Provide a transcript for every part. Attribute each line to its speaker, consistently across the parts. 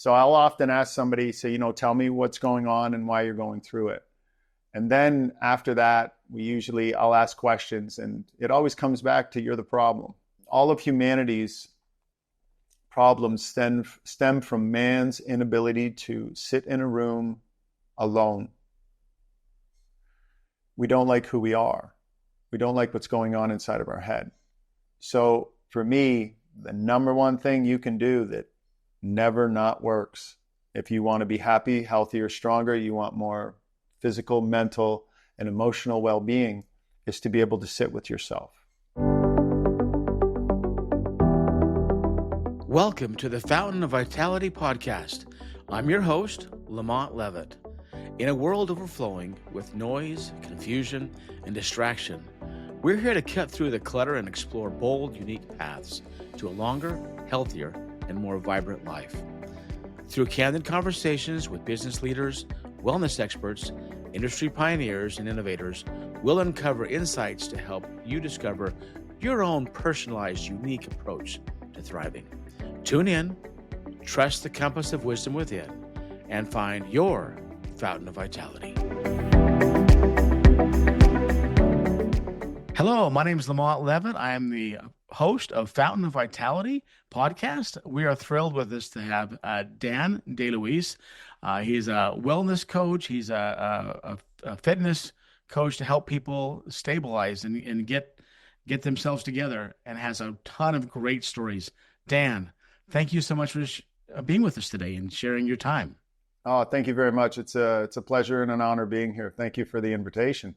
Speaker 1: So I'll often ask somebody, say, tell me what's going on and why you're going through it. And then after that, I'll ask questions, and it always comes back to you're the problem. All of humanity's problems stem from man's inability to sit in a room alone. We don't like who we are. We don't like what's going on inside of our head. So for me, the number one thing you can do that never not works, if you want to be happy, healthier, stronger, you want more physical, mental, and emotional well-being, is to be able to sit with yourself.
Speaker 2: Welcome to the Fountain of Vitality podcast. I'm your host, LaMont Leavitt. In a world overflowing with noise, confusion, and distraction, we're here to cut through the clutter and explore bold, unique paths to a longer, healthier, and more vibrant life. Through candid conversations with business leaders, wellness experts, industry pioneers, and innovators, we'll uncover insights to help you discover your own personalized, unique approach to thriving. Tune in, trust the compass of wisdom within, and find your fountain of vitality. Hello, my name is LaMont Leavitt. I am the host of Fountain of Vitality podcast. We are thrilled with this to have Dan Deouise. He's a wellness coach. He's a fitness coach to help people stabilize and get themselves together, and has a ton of great stories. Dan, thank you so much for being with us today and sharing your time.
Speaker 1: Oh, thank you very much. It's a pleasure and an honor being here. Thank you for the invitation.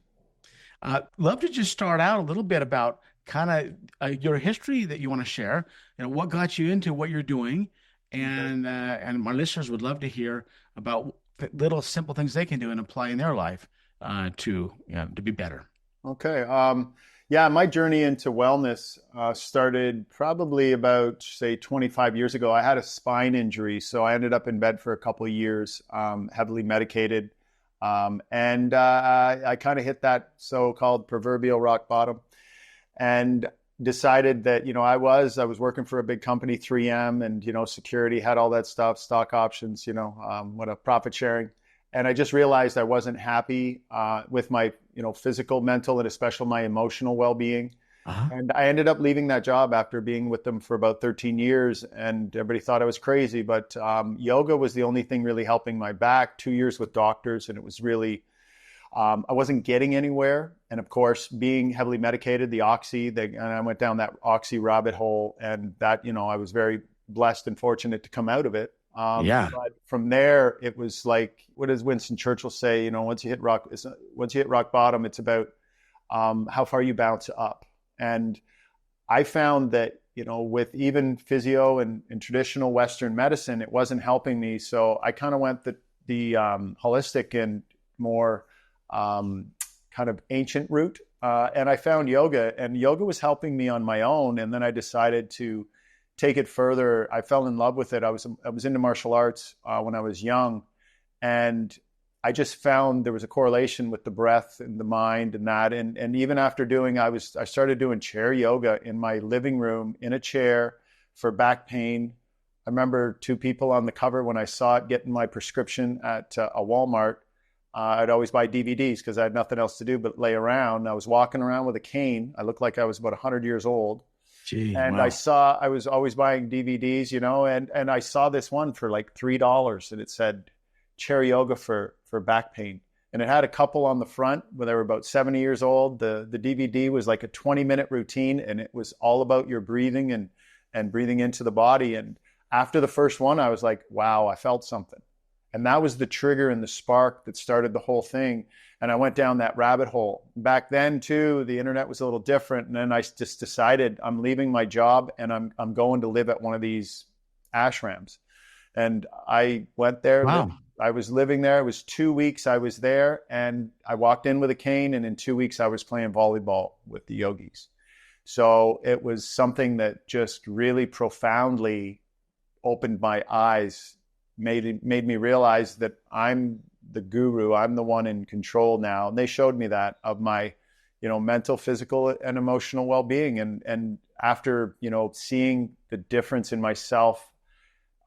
Speaker 2: Love to just start out a little bit about kind of your history that you want to share. What got you into what you're doing, and my listeners would love to hear about little simple things they can do and apply in their life to be better.
Speaker 1: Okay. My journey into wellness started probably about, say, 25 years ago. I had a spine injury, so I ended up in bed for a couple of years, heavily medicated. And I kind of hit that so-called proverbial rock bottom, and decided that, I was working for a big company, 3M, and, security, had all that stuff, stock options, what a profit sharing. And I just realized I wasn't happy with my, physical, mental, and especially my emotional well-being. Uh-huh. And I ended up leaving that job after being with them for about 13 years. And everybody thought I was crazy, but yoga was the only thing really helping my back. 2 years with doctors, and it was really, I wasn't getting anywhere. And of course, being heavily medicated, the oxy, and I went down that oxy rabbit hole, and that, I was very blessed and fortunate to come out of it. But from there, it was like, what does Winston Churchill say? Once you hit rock bottom, it's about how far you bounce up. And I found that, with even physio and traditional Western medicine, it wasn't helping me. So I kind of went the holistic and more kind of ancient route. And I found yoga, and yoga was helping me on my own. And then I decided to take it further. I fell in love with it. I was into martial arts when I was young, and I just found there was a correlation with the breath and the mind and that. And even after I started doing chair yoga in my living room in a chair for back pain. I remember two people on the cover when I saw it, getting my prescription at a Walmart. I'd always buy DVDs because I had nothing else to do but lay around. I was walking around with a cane. I looked like I was about 100 years old.
Speaker 2: Gee,
Speaker 1: and
Speaker 2: wow.
Speaker 1: I was always buying DVDs, and I saw this one for like $3, and it said chair yoga for back pain. And it had a couple on the front where they were about 70 years old. The DVD was like a 20-minute routine, and it was all about your breathing and breathing into the body. And after the first one, I was like, wow, I felt something. And that was the trigger and the spark that started the whole thing. And I went down that rabbit hole. Back then, too, the internet was a little different. And then I just decided I'm leaving my job, and I'm going to live at one of these ashrams. And I went there.
Speaker 2: Wow.
Speaker 1: I was living there. It was 2 weeks I was there, and I walked in with a cane, and in 2 weeks I was playing volleyball with the yogis. So it was something that just really profoundly opened my eyes, made me realize that I'm the guru. I'm the one in control now. And they showed me that of my, mental, physical, and emotional well-being. And after, seeing the difference in myself,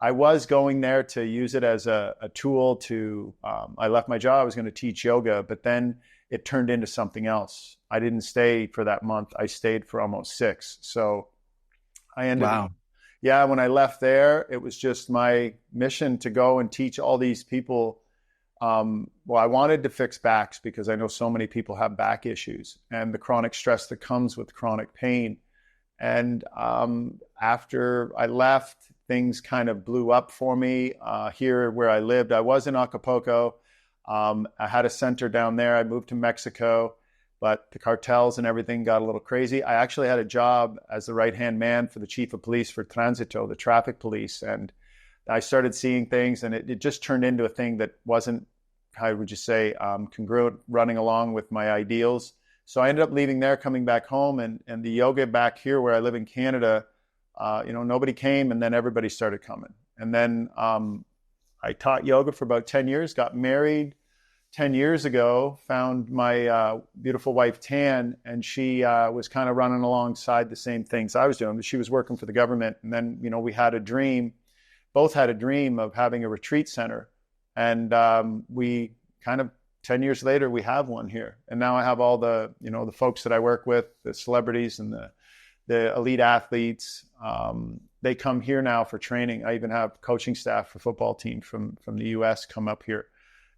Speaker 1: I was going there to use it as a tool to, I left my job, I was going to teach yoga, but then it turned into something else. I didn't stay for that month. I stayed for almost 6. So I ended up,
Speaker 2: Wow.
Speaker 1: yeah, when I left there, it was just my mission to go and teach all these people. Well, I wanted to fix backs because I know so many people have back issues and the chronic stress that comes with chronic pain. And after I left, things kind of blew up for me here where I lived. I was in Acapulco. I had a center down there. I moved to Mexico, but the cartels and everything got a little crazy. I actually had a job as the right-hand man for the chief of police for Transito, the traffic police. And I started seeing things, and it just turned into a thing that wasn't, how would you say, congruent, running along with my ideals. So I ended up leaving there, coming back home, and the yoga back here where I live in Canada, nobody came, and then everybody started coming. And then I taught yoga for about 10 years, got married 10 years ago, found my beautiful wife, Tan, and she was kind of running alongside the same things I was doing. She was working for the government. And then, we had a dream, both had a dream of having a retreat center. And we kind of, 10 years later, we have one here. And now I have all the, the folks that I work with, the celebrities and the elite athletes. They come here now for training. I even have coaching staff for football team from the US come up here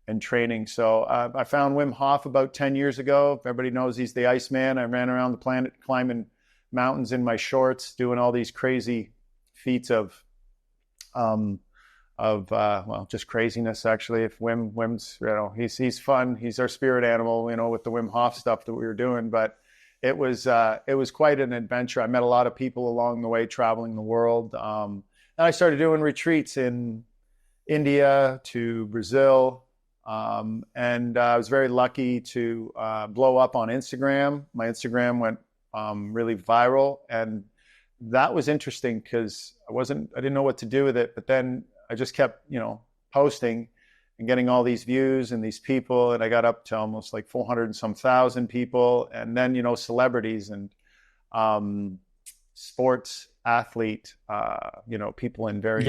Speaker 1: and training. So I found Wim Hof about 10 years ago. Everybody knows he's the Iceman. I ran around the planet climbing mountains in my shorts, doing all these crazy feats of just craziness. Actually, if Wim's, he's fun. He's our spirit animal, with the Wim Hof stuff that we were doing. But it was quite an adventure. I met a lot of people along the way, traveling the world. And I started doing retreats in India to Brazil. And I was very lucky to blow up on Instagram. My Instagram went really viral, and that was interesting because I didn't know what to do with it. But then I just kept, posting and getting all these views and these people, and I got up to almost like 400 and some thousand people. And then, celebrities and sports athlete, people in very,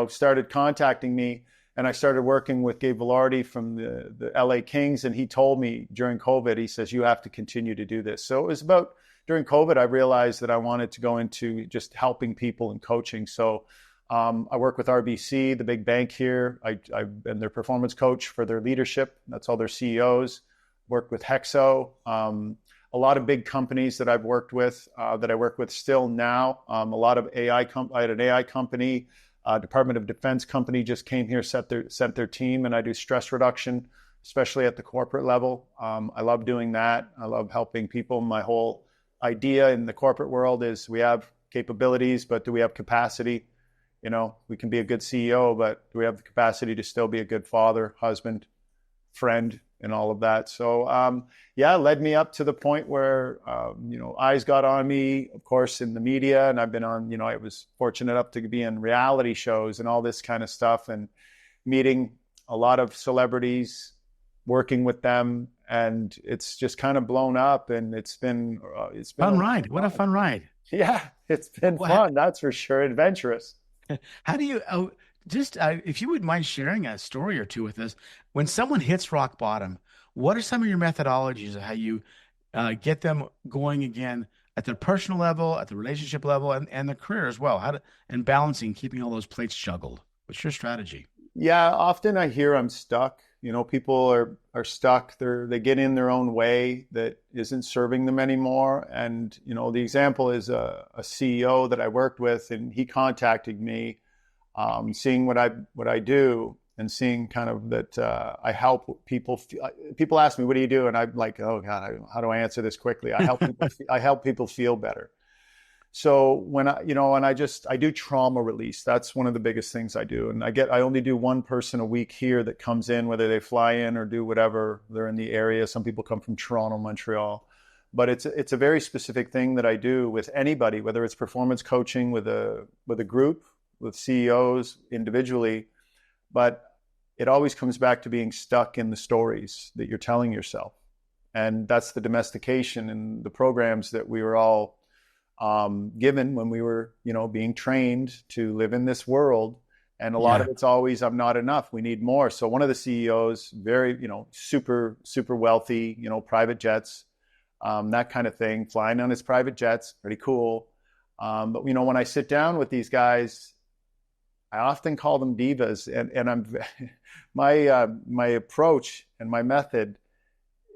Speaker 1: started contacting me. And I started working with Gabe Velarde from the LA Kings. And he told me during COVID, he says, you have to continue to do this. So it was about during COVID, I realized that I wanted to go into just helping people and coaching. So I work with RBC, the big bank here. I've been their performance coach for their leadership. That's all their CEOs. Worked with Hexo, a lot of big companies that I've worked with, that I work with still now. A lot of I had an AI company, Department of Defense company just came here, sent their team, and I do stress reduction, especially at the corporate level. I love doing that. I love helping people. My whole idea in the corporate world is we have capabilities, but do we have capacity? We can be a good CEO, but do we have the capacity to still be a good father, husband, friend, and all of that? So, it led me up to the point where, eyes got on me, of course, in the media. And I've been on, I was fortunate enough to be in reality shows and all this kind of stuff, and meeting a lot of celebrities, working with them. And it's just kind of blown up, and it's been
Speaker 2: fun ride. What a fun ride.
Speaker 1: Yeah, it's been fun. That's for sure. Adventurous.
Speaker 2: How do you, if you would mind sharing a story or two with us, when someone hits rock bottom, what are some of your methodologies of how you get them going again at the personal level, at the relationship level, and the career as well? And balancing, keeping all those plates juggled. What's your strategy?
Speaker 1: Yeah, often I hear I'm stuck. People are stuck. They get in their own way that isn't serving them anymore. And, the example is a CEO that I worked with, and he contacted me, seeing what I do and seeing kind of that I help people. People ask me, what do you do? And I'm like, oh God, how do I answer this quickly? I help people feel better. So when I do trauma release. That's one of the biggest things I do. And I only do one person a week here that comes in, whether they fly in or do whatever, they're in the area. Some people come from Toronto, Montreal, but it's a very specific thing that I do with anybody, whether it's performance coaching with a group, with CEOs individually, but it always comes back to being stuck in the stories that you're telling yourself. And that's the domestication and the programs that we were all given when we were, being trained to live in this world. And a lot of it's always, I'm not enough. We need more. So one of the CEOs, very, super, super wealthy, private jets, that kind of thing, flying on his private jets, pretty cool. But, when I sit down with these guys, I often call them divas, and my approach and my method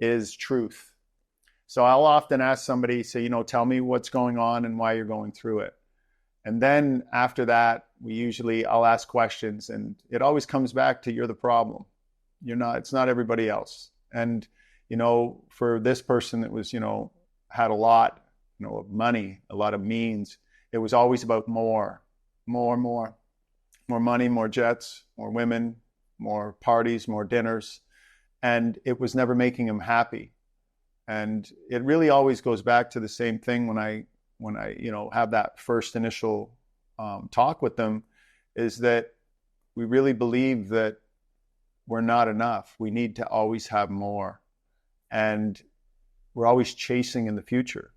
Speaker 1: is truth. So I'll often ask somebody, say, tell me what's going on and why you're going through it. And then after that, I'll ask questions, and it always comes back to, you're the problem. It's not everybody else. And, for this person that was, had a lot, of money, a lot of means, it was always about more money, more jets, more women, more parties, more dinners. And it was never making him happy. And it really always goes back to the same thing when I have that first initial talk with them, is that we really believe that we're not enough. We need to always have more. And we're always chasing in the future.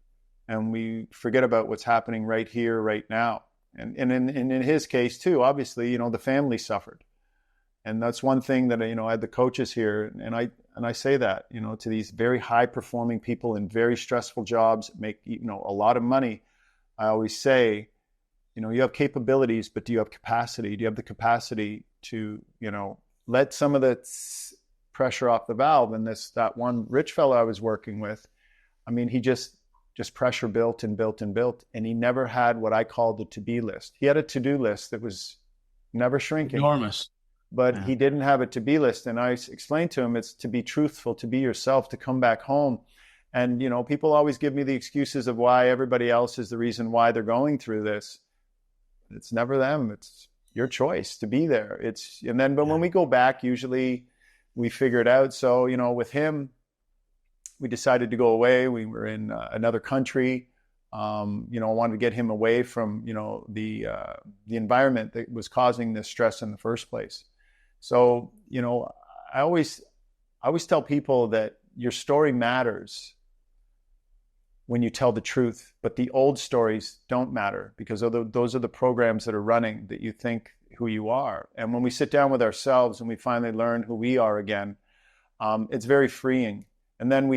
Speaker 1: And we forget about what's happening right here, right now. And in his case too, obviously, the family suffered. And that's one thing that, I had the coaches here, and I say that, to these very high performing people in very stressful jobs, make, a lot of money. I always say, you have capabilities, but do you have capacity? Do you have the capacity to, let some of the pressure off the valve? And that one rich fellow I was working with, he just pressure built and built and built. And he never had what I call the to-be list. He had a to-do list that was never shrinking.
Speaker 2: Enormous.
Speaker 1: But he didn't have a to-be list. And I explained to him, it's to be truthful, to be yourself, to come back home. And, people always give me the excuses of why everybody else is the reason why they're going through this. It's never them. It's your choice to be there. But when we go back, usually we figure it out. So, with him, we decided to go away. We were in another country. I wanted to get him away from, the environment that was causing this stress in the first place. So, I always tell people that your story matters when you tell the truth, but the old stories don't matter, because those are the programs that are running that you think who you are. And when we sit down with ourselves and we finally learn who we are again, it's very freeing. And then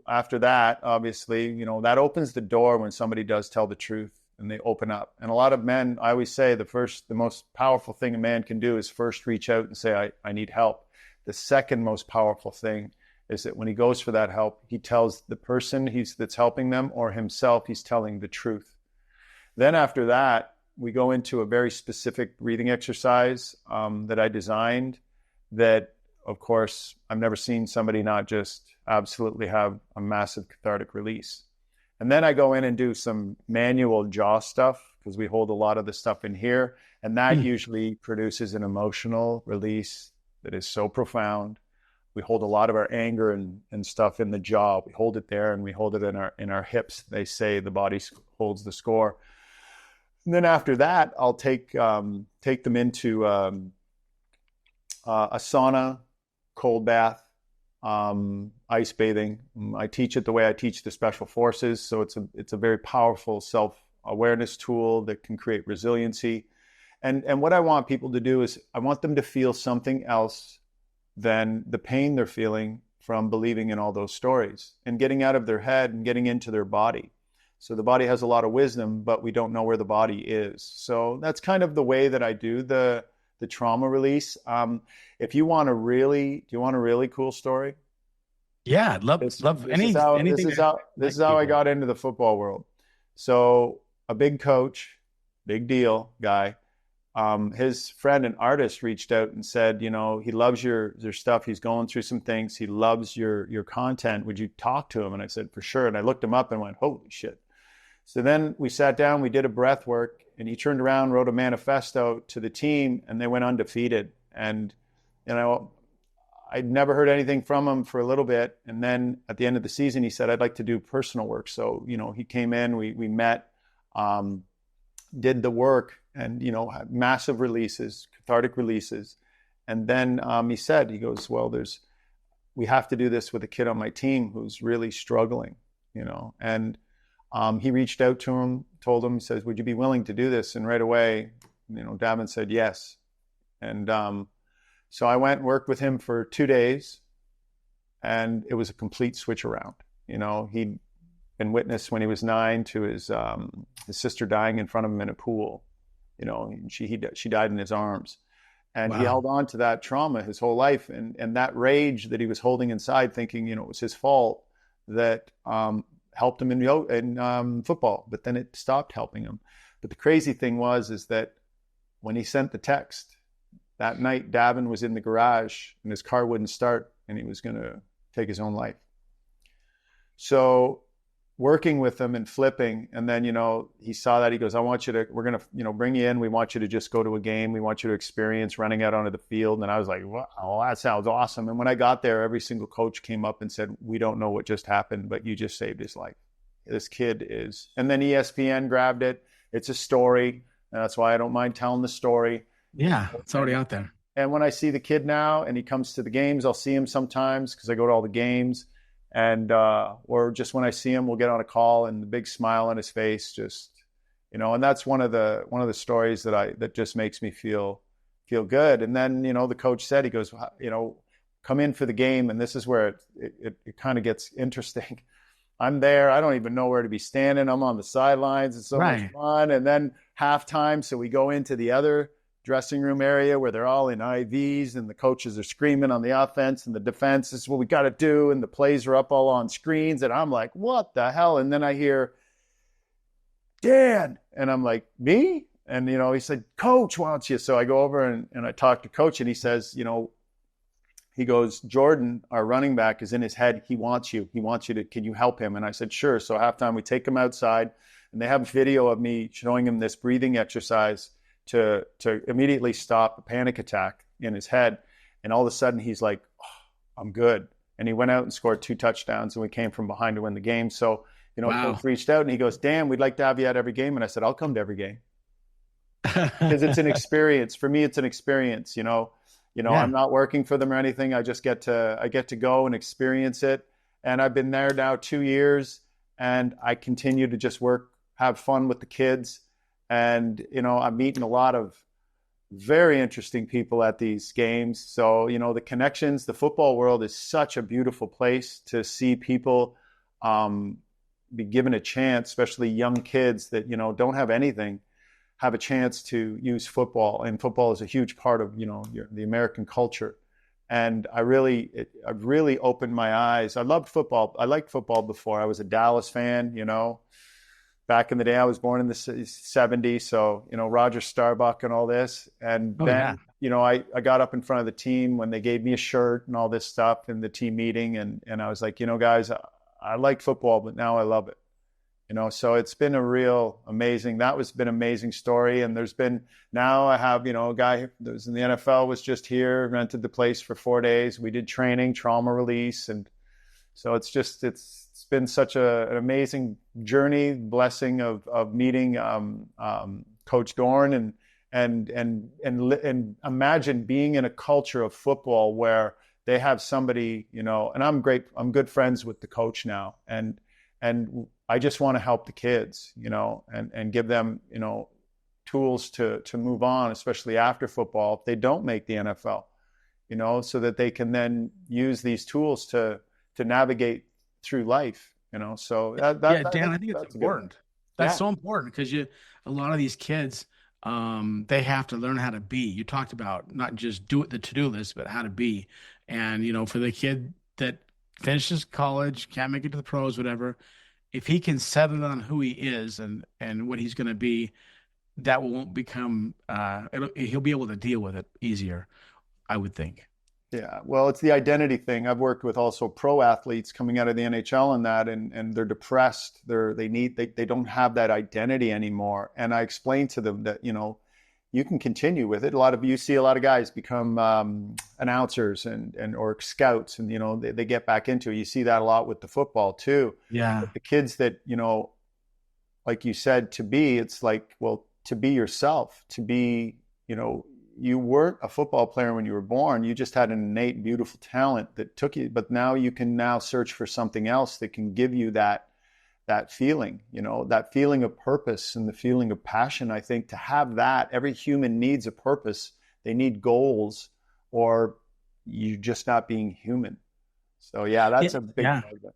Speaker 1: after that, obviously, that opens the door when somebody does tell the truth and they open up. And a lot of men, I always say the most powerful thing a man can do is first reach out and say, I need help. The second most powerful thing is that when he goes for that help, he tells the person that's helping them or himself, he's telling the truth. Then after that, we go into a very specific breathing exercise that I designed that, of course, I've never seen somebody not just absolutely have a massive cathartic release. And then I go in and do some manual jaw stuff, because we hold a lot of the stuff in here. And that usually produces an emotional release that is so profound. We hold a lot of our anger and stuff in the jaw. We hold it there, and we hold it in our hips. They say the body holds the score. And then after that, I'll take them into a sauna, cold bath, ice bathing. I teach it the way I teach the special forces. So it's a very powerful self-awareness tool that can create resiliency. And what I want people to do is I want them to feel something else than the pain they're feeling from believing in all those stories, and getting out of their head and getting into their body. So the body has a lot of wisdom, but we don't know where the body is. So that's kind of the way that I do the trauma release. If you want do you want a really cool story?
Speaker 2: Yeah, I'd love anything.
Speaker 1: This is how I got into the football world. So a big coach, big deal guy, his friend, an artist, reached out and said, he loves your stuff. He's going through some things. He loves your content. Would you talk to him? And I said, for sure. And I looked him up and went, holy shit. So then we sat down, we did a breath work, and he turned around, wrote a manifesto to the team, and they went undefeated. And, I'd never heard anything from him for a little bit. And then at the end of the season, he said, I'd like to do personal work. So, he came in, we met, did the work, and, had massive releases, cathartic releases. And then he goes, well, we have to do this with a kid on my team who's really struggling, and he reached out to him, told him, he says, would you be willing to do this? And right away, Davin said yes. And so I went and worked with him for 2 days, and it was a complete switch around. He'd been witness when he was 9 to his sister dying in front of him in a pool. She died in his arms. And
Speaker 2: Wow.
Speaker 1: he held on to that trauma his whole life. And that rage that he was holding inside, thinking, it was his fault, that helped him in football. But then it stopped helping him. But the crazy thing is that when he sent the text, that night, Davin was in the garage and his car wouldn't start and he was going to take his own life. So working with him and flipping, and then, he saw that. He goes, we're going to, bring you in. We want you to just go to a game. We want you to experience running out onto the field. And I was like, wow, that sounds awesome. And when I got there, every single coach came up and said, we don't know what just happened, but you just saved his life. This kid is, and then ESPN grabbed it. It's a story. And that's why I don't mind telling the story.
Speaker 2: Yeah, it's already out there.
Speaker 1: And when I see the kid now and he comes to the games, I'll see him sometimes because I go to all the games. And or just when I see him, we'll get on a call and the big smile on his face, just, and that's one of the stories that just makes me feel good. And then, the coach said, he goes, come in for the game. And this is where it kind of gets interesting. I'm there. I don't even know where to be standing. I'm on the sidelines. It's so much fun. And then halftime. So we go into the other dressing room area where they're all in IVs and the coaches are screaming on the offense and the defense. This is what we got to do. And the plays are up all on screens. And I'm like, what the hell? And then I hear, Dan. And I'm like, me? And, he said, Coach wants you. So I go over and I talk to Coach and he says, he goes, Jordan, our running back, is in his head. He wants you. He wants you to, can you help him? And I said, sure. So halftime, we take him outside and they have video of me showing him this breathing exercise to immediately stop a panic attack in his head. And all of a sudden he's like, oh, I'm good. And he went out and scored 2 touchdowns and we came from behind to win the game. So, Coach reached out and he goes, Dan, we'd like to have you at every game. And I said, I'll come to every game. Because it's an experience. For me, it's an experience, Yeah. I'm not working for them or anything. I just get to go and experience it. And I've been there now 2 years and I continue to just work, have fun with the kids. And, I'm meeting a lot of very interesting people at these games. So, the connections, the football world is such a beautiful place to see people be given a chance, especially young kids that, don't have anything, have a chance to use football. And football is a huge part of, the American culture. And I've really opened my eyes. I loved football. I liked football before. I was a Dallas fan, Back in the day, I was born in the 70s. So, Roger Starbuck and all this. And then, I got up in front of the team when they gave me a shirt and all this stuff in the team meeting. And I was like, guys, I like football, but now I love it. So it's been a real amazing, been an amazing story. And now I have, a guy that was in the NFL was just here, rented the place for 4 days. We did training, trauma release. And so it's been such an amazing journey, blessing of meeting Coach Dorn and imagine being in a culture of football where they have somebody, and I'm good friends with the coach now. And I just want to help the kids, and give them, tools to move on, especially after football, if they don't make the NFL, so that they can then use these tools to navigate through life, so Dan,
Speaker 2: I think it's important. That's so important because a lot of these kids, they have to learn how to be. You talked about not just do it the to-do list, but how to be. And, for the kid that finishes college, can't make it to the pros, whatever, if he can settle on who he is and what he's going to be, that won't become, he'll be able to deal with it easier, I would think.
Speaker 1: Yeah, well, it's the identity thing. I've worked with also pro athletes coming out of the NHL and that, and they're depressed. They don't have that identity anymore. And I explained to them that, you can continue with it. You see a lot of guys become announcers or scouts, and they get back into it. You see that a lot with the football too.
Speaker 2: Yeah,
Speaker 1: but the kids that like you said, to be yourself, to be you weren't a football player when you were born. You just had an innate, beautiful talent that took you. But now you can search for something else that can give you that feeling, that feeling of purpose and the feeling of passion. I think to have that, every human needs a purpose They need goals, or you're just not being human. So yeah, that's a big
Speaker 2: Yeah.
Speaker 1: part of it.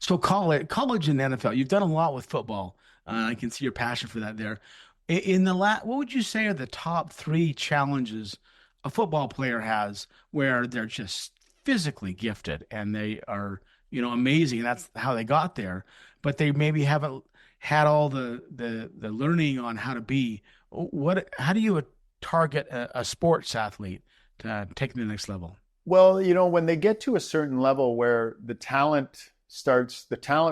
Speaker 2: So college and NFL, you've done a lot with football. I can see your passion for that there. In the what would you say are the top three challenges a football player has where they're just physically gifted and they are, amazing, and that's how they got there, but they maybe haven't had all the learning on how to be. How do you target a sports athlete to take to the next level?
Speaker 1: Well, when they get to a certain level where the talent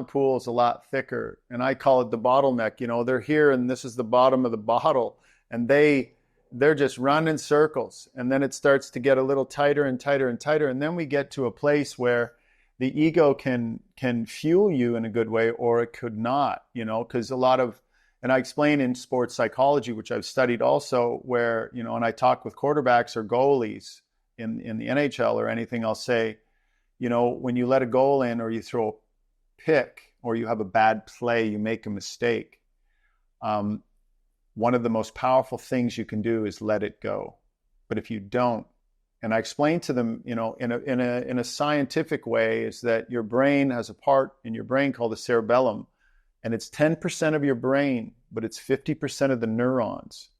Speaker 1: pool is a lot thicker, and I call it the bottleneck. They're here and this is the bottom of the bottle, and they're just running in circles, and then it starts to get a little tighter and tighter and tighter, and then we get to a place where the ego can fuel you in a good way, or it could not, because and I explain in sports psychology, which I've studied also, where, and I talk with quarterbacks or goalies in the NHL or anything, I'll say, when you let a goal in, or you throw a pick, or you have a bad play, you make a mistake. One of the most powerful things you can do is let it go. But if you don't, and I explain to them, in a scientific way, is that your brain has a part in your brain called the cerebellum, and it's 10% of your brain, but it's 50% of the neurons.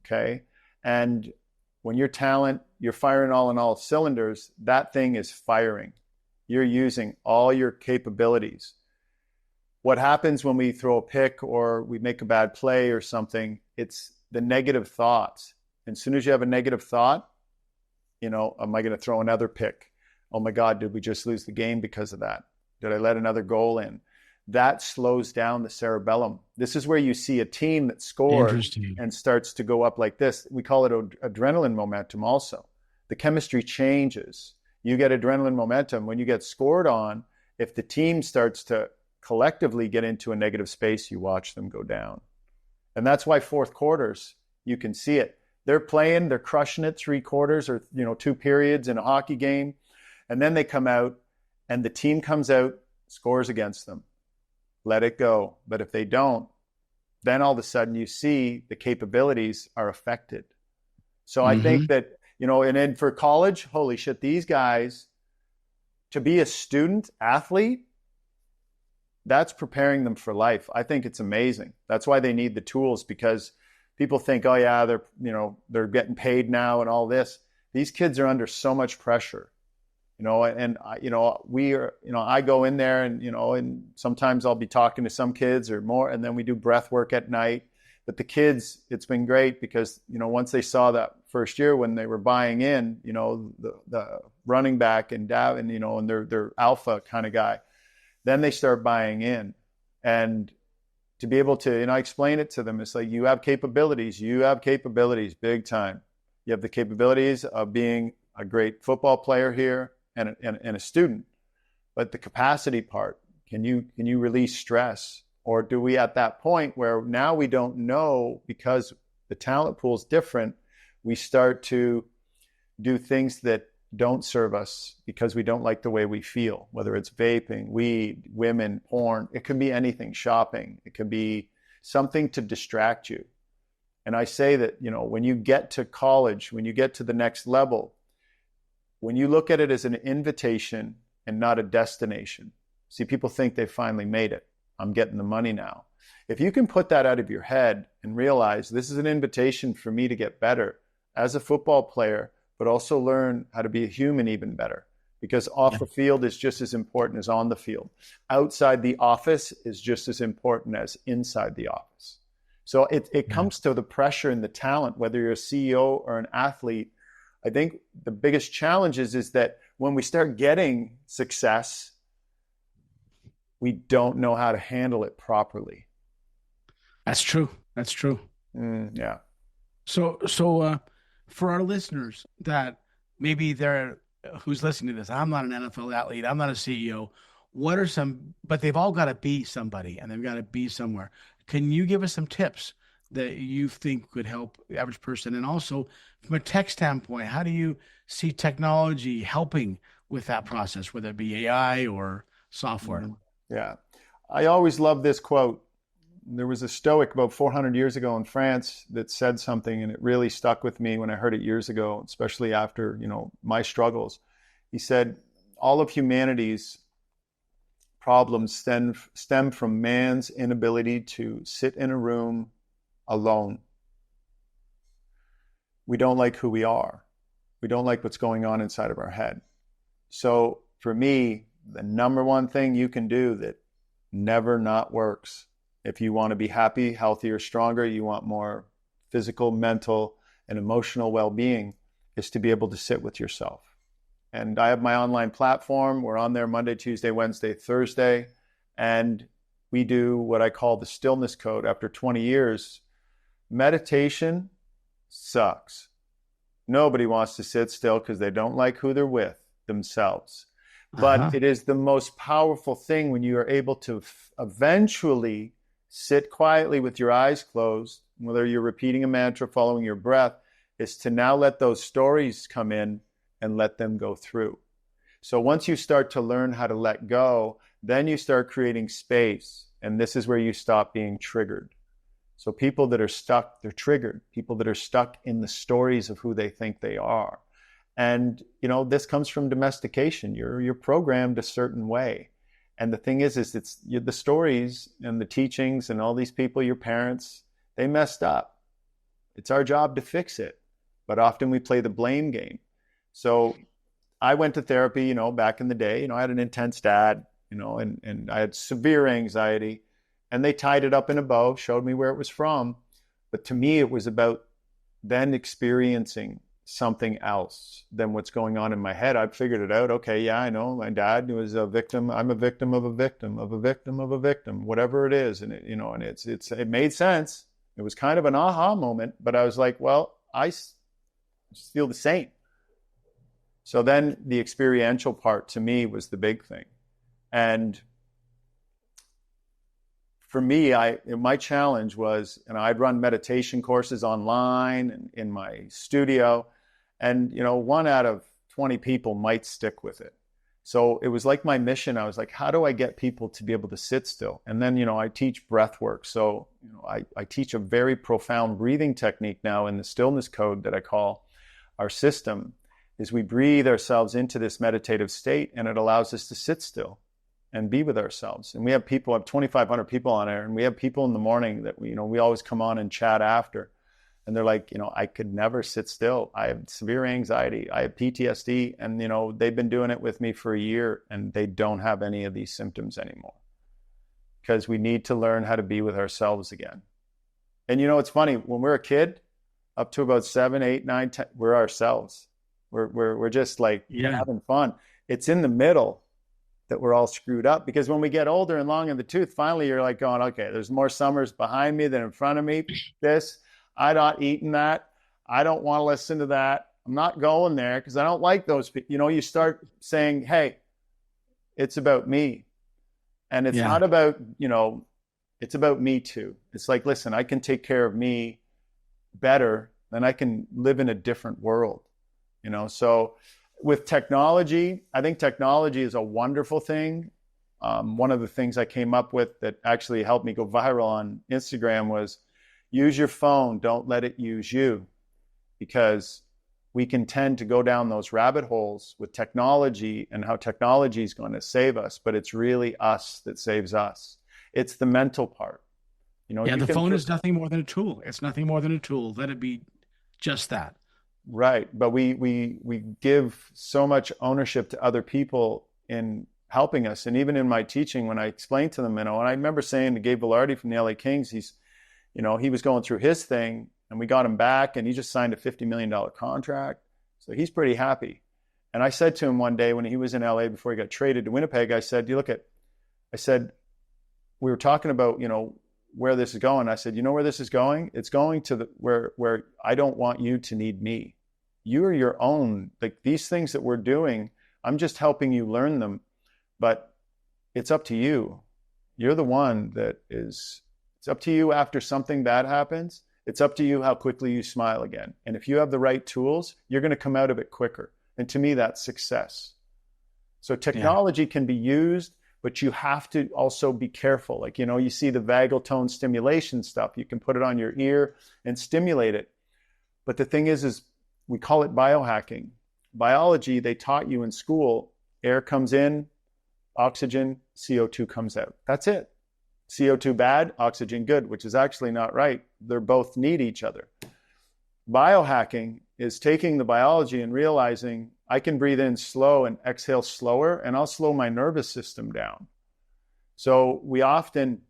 Speaker 1: Okay, and when you're firing all cylinders, that thing is firing. You're using all your capabilities. What happens when we throw a pick or we make a bad play or something? It's the negative thoughts. And as soon as you have a negative thought, am I going to throw another pick? Oh my God, did we just lose the game because of that? Did I let another goal in? That slows down the cerebellum. This is where you see a team that scores and starts to go up like this. We call it adrenaline momentum also. The chemistry changes. You get adrenaline momentum when you get scored on. If the team starts to collectively get into a negative space, you watch them go down. And that's why fourth quarters, you can see it. They're playing, they're crushing it 3 quarters or 2 periods in a hockey game. And then they come out and the team comes out, scores against them. Let it go. But if they don't, then all of a sudden you see the capabilities are affected. So I think that, and then for college, holy shit, these guys, to be a student athlete, that's preparing them for life. I think it's amazing. That's why they need the tools, because people think, oh yeah, they're getting paid now and all this. These kids are under so much pressure. I go in there and sometimes I'll be talking to some kids or more, and then we do breath work at night. But the kids, it's been great because, once they saw that first year when they were buying in, the running back and they're alpha kind of guy, then they start buying in. And to be able to, I explain it to them, it's like, you have capabilities big time. You have the capabilities of being a great football player here and a student, but the capacity part, can you release stress? Or do we, at that point where now we don't know, because the talent pool is different, we start to do things that don't serve us because we don't like the way we feel, whether it's vaping, weed, women, porn, it could be anything, shopping, it could be something to distract you. And I say that, when you get to college, when you get to the next level, when you look at it as an invitation and not a destination. See, people think they finally made it. I'm getting the money now. If you can put that out of your head and realize this is an invitation for me to get better as a football player, but also learn how to be a human even better, because off the field is just as important as on the field. Outside the office is just as important as inside the office. So it comes to the pressure and the talent, whether you're a CEO or an athlete. I think the biggest challenge is that when we start getting success, we don't know how to handle it properly.
Speaker 2: That's true. That's true.
Speaker 1: Yeah.
Speaker 2: So for our listeners that maybe who's listening to this, I'm not an NFL athlete, I'm not a CEO. What are but they've all got to be somebody and they've got to be somewhere. Can you give us some tips that you think could help the average person? And also from a tech standpoint, how do you see technology helping with that process, whether it be AI or software?
Speaker 1: Yeah. I always love this quote. there was a Stoic about 400 years ago in France that said something, and it really stuck with me when I heard it years ago, especially after, my struggles. He said, all of humanity's problems stem from man's inability to sit in a room alone. We don't like who we are. We don't like what's going on inside of our head. So for me, the number one thing you can do that never not works, if you want to be happy, healthier, stronger, you want more physical, mental, and emotional well-being, is to be able to sit with yourself. And I have my online platform. We're on there Monday, Tuesday, Wednesday, Thursday. And we do what I call the stillness code. After 20 years, meditation sucks. Nobody wants to sit still because they don't like who they're with themselves. But it is the most powerful thing when you are able to eventually sit quietly with your eyes closed, whether you're repeating a mantra, following your breath, is to now let those stories come in and let them go through. So once you start to learn how to let go, then you start creating space. And this is where you stop being triggered. So people that are stuck, they're triggered. People that are stuck in the stories of who they think they are. And, this comes from domestication. You're programmed a certain way. And the thing is it's the stories and the teachings and all these people, your parents, they messed up. It's our job to fix it. But often we play the blame game. So I went to therapy, back in the day. I had an intense dad, and I had severe anxiety. And they tied it up in a bow, showed me where it was from. But to me, it was about then experiencing something else than what's going on in my head. I figured it out. Okay, yeah, I know my dad was a victim. I'm a victim of a victim of a victim of a victim, whatever it is. And it made sense. It was kind of an aha moment, but I was like, well, I feel the same. So then the experiential part to me was the big thing. And for me, my challenge was, I'd run meditation courses online and in my studio, and 1 out of 20 people might stick with it. So it was like my mission. I was like, how do I get people to be able to sit still? And then, I teach breathwork. So, I teach a very profound breathing technique now in the stillness code that I call our system, is we breathe ourselves into this meditative state, and it allows us to sit still and be with ourselves. And we have 2,500 people on there, and we have people in the morning that we always come on and chat after. And they're like, I could never sit still. I have severe anxiety. I have PTSD. And, they've been doing it with me for a year, and they don't have any of these symptoms anymore. Because we need to learn how to be with ourselves again. And, it's funny, when we're a kid, up to about 7, 8, 9, 10, we're ourselves. We're just like having fun. It's in the middle that we're all screwed up, because when we get older and long in the tooth, finally you're like going, okay, there's more summers behind me than in front of me. I'm not eating that. I don't want to listen to that. I'm not going there because I don't like those people. You start saying, hey, it's about me. And it's not about, it's about me too. It's like, listen, I can take care of me better, then I can live in a different world, So with technology, I think technology is a wonderful thing. One of the things I came up with that actually helped me go viral on Instagram was use your phone, don't let it use you, because we can tend to go down those rabbit holes with technology and how technology is going to save us, but it's really us that saves us. It's the mental part.
Speaker 3: The phone is nothing more than a tool. It's nothing more than a tool. Let it be just that.
Speaker 1: Right. But we give so much ownership to other people in helping us. And even in my teaching, when I explained to them, and I remember saying to Gabe Velarde from the LA Kings, he was going through his thing, and we got him back, and he just signed a $50 million contract. So he's pretty happy. And I said to him one day when he was in LA before he got traded to Winnipeg, I said, we were talking about, where this is going. I said, where this is going? It's going to where I don't want you to need me. You are your own. Like, these things that we're doing, I'm just helping you learn them, but it's up to you. You're the one it's up to you after something bad happens. It's up to you how quickly you smile again. And if you have the right tools, you're going to come out of it quicker. And to me, that's success. So technology can be used, but you have to also be careful. Like, you see the vagal tone stimulation stuff. You can put it on your ear and stimulate it. But the thing is we call it biohacking. Biology, they taught you in school, air comes in, oxygen, CO2 comes out. That's it. CO2 bad, oxygen good, which is actually not right. They both need each other. Biohacking is taking the biology and realizing I can breathe in slow and exhale slower, and I'll slow my nervous system down. So we often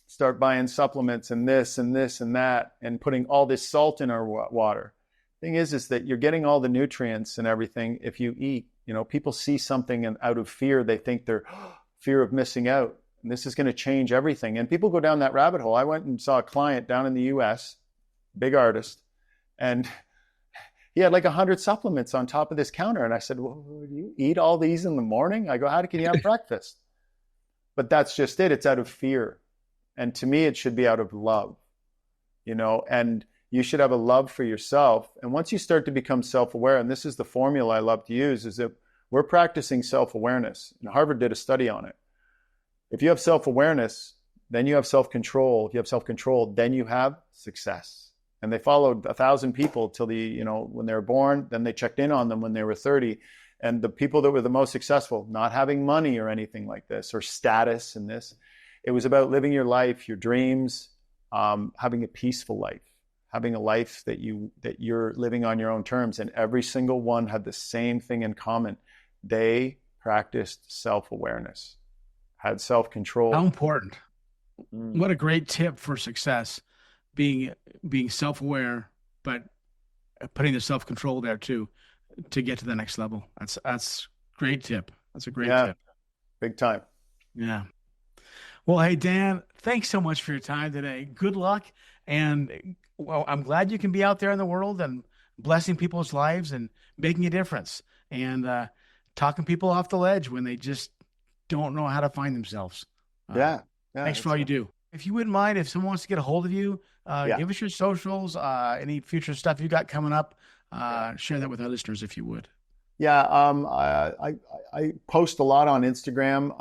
Speaker 1: start buying supplements and this and this and that and putting all this salt in our water. Thing is that you're getting all the nutrients and everything if you eat. People see something and out of fear, they think they're fear of missing out. And this is going to change everything. And people go down that rabbit hole. I went and saw a client down in the US, big artist, and he had like 100 supplements on top of this counter. And I said, well, do you eat all these in the morning? I go, how can you have breakfast? But that's just it. It's out of fear. And to me, it should be out of love, and you should have a love for yourself. And once you start to become self-aware, and this is the formula I love to use, is that we're practicing self-awareness. And Harvard did a study on it. If you have self-awareness, then you have self-control. If you have self-control, then you have success. And they followed 1,000 people till when they were born, then they checked in on them when they were 30. And the people that were the most successful, not having money or anything like this, or status in this, it was about living your life, your dreams, having a peaceful life, having a life that you're living on your own terms. And every single one had the same thing in common. They practiced self-awareness, had self-control.
Speaker 3: How important. What a great tip for success, being self-aware, but putting the self-control there too, to get to the next level. That's great tip. That's a great tip.
Speaker 1: Big time.
Speaker 3: Yeah. Well, hey, Dan, thanks so much for your time today. Good luck. And I'm glad you can be out there in the world and blessing people's lives and making a difference and talking people off the ledge when they just don't know how to find themselves. Thanks for all you do. If you wouldn't mind, if someone wants to get a hold of you, give us your socials, any future stuff you got coming up. Share that with our listeners if you would.
Speaker 1: I post a lot on Instagram,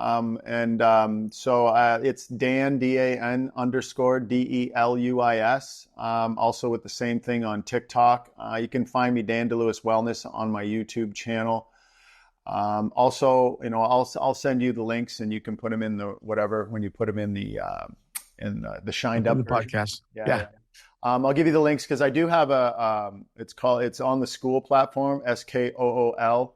Speaker 1: so it's Dan, DAN _ DELUIS. Also with the same thing on TikTok. You can find me Dan Deouise Wellness on my YouTube channel. Also, I'll send you the links and you can put them in the whatever when you put them in the shined up
Speaker 3: podcast. Yeah.
Speaker 1: I'll give you the links because I do have it's on the school platform, SKOOL,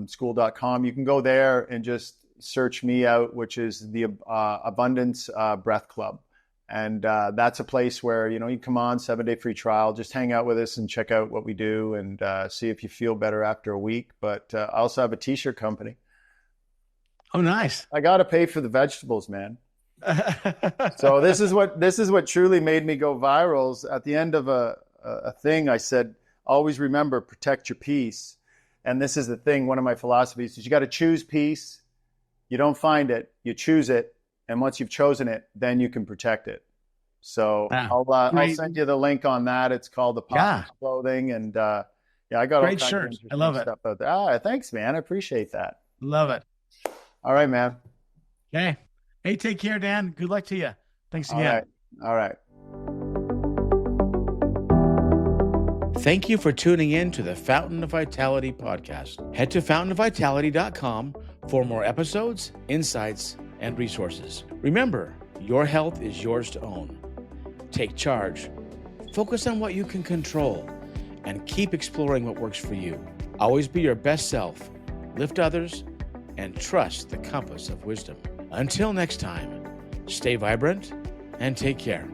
Speaker 1: school.com. You can go there and just search me out, which is the Abundance Breath Club. And that's a place where, you come on, 7-day free trial, just hang out with us and check out what we do and see if you feel better after a week. But I also have a t-shirt company.
Speaker 3: Oh, nice.
Speaker 1: I got to pay for the vegetables, man. So this is what truly made me go viral. At the end of a thing, I said, always remember, protect your peace. And this is the thing. One of my philosophies is you got to choose peace. You don't find it, you choose it. And once you've chosen it, then you can protect it. So I'll send you the link on that. It's called the Pop Clothing. And I got
Speaker 3: great shirt. I love it.
Speaker 1: Stuff out there. Thanks, man. I appreciate that.
Speaker 3: Love it.
Speaker 1: All right, man.
Speaker 3: Okay. Hey, take care, Dan. Good luck to you. Thanks again.
Speaker 1: All right.
Speaker 2: Thank you for tuning in to the Fountain of Vitality podcast. Head to fountainofvitality.com for more episodes, insights, and resources. Remember, your health is yours to own. Take charge, focus on what you can control, and keep exploring what works for you. Always be your best self, lift others, and trust the compass of wisdom. Until next time, stay vibrant and take care.